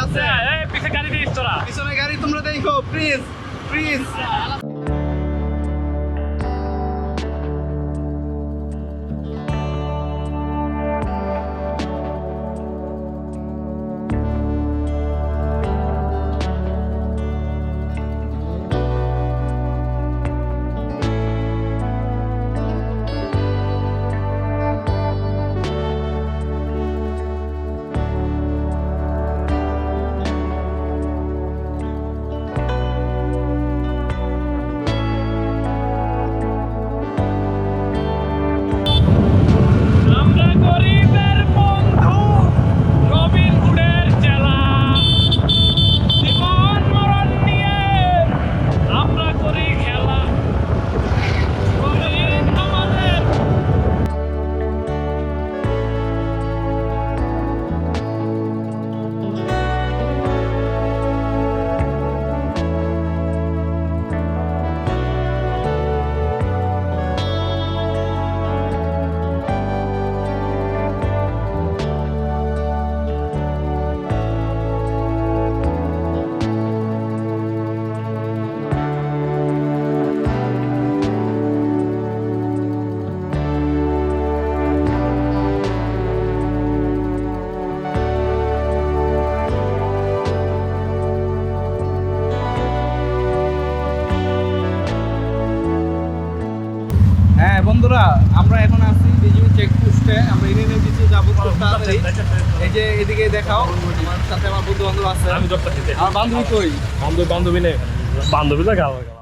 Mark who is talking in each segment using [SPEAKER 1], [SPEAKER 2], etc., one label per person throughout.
[SPEAKER 1] আছে
[SPEAKER 2] পিছে গাড়ি দিস তোরা।
[SPEAKER 1] পিছনে গাড়ি তোমরা দেখো প্লিজ প্লিজ
[SPEAKER 2] আমরা গরিবের বন্ধু, নবীন গুড়ের চেলা। জীবন মরণ নিয়ে আমরা করি খেলা। গরিব আমাদের
[SPEAKER 1] হ্যাঁ বন্ধুরা আমরা এখন আছি বিজিবি চেকপোস্টে আমরা ইউনিয়নের পিছু যাবো খুব তাড়াতাড়ি এই যে এদিকে দেখাও আমার সাথে আমার বন্ধু বান্ধব আছে
[SPEAKER 2] আমি দরকার দিতে।
[SPEAKER 1] আমার বান্ধবী কই
[SPEAKER 2] বান্ধবী নেই, বান্ধবী তো গাওয়া গেল।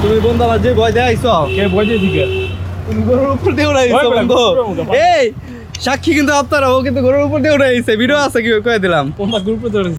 [SPEAKER 1] তুমি বন্ধু আমার যে ভয় দেখাইছ
[SPEAKER 2] কে বইতে দিকে
[SPEAKER 1] তুমি গরুর উপর দিয়ে উড়াইছো
[SPEAKER 2] ভয় পেলাম,
[SPEAKER 1] বন্ধু
[SPEAKER 2] পুরো মুখে।
[SPEAKER 1] এই সাক্ষী কিন্তু আপনারা ও কিন্তু গরুর উপর দিয়ে উড়াইছে ভিডিও আছে কি কয়ে দিলাম
[SPEAKER 2] কোনটা গ্রুপে ধরে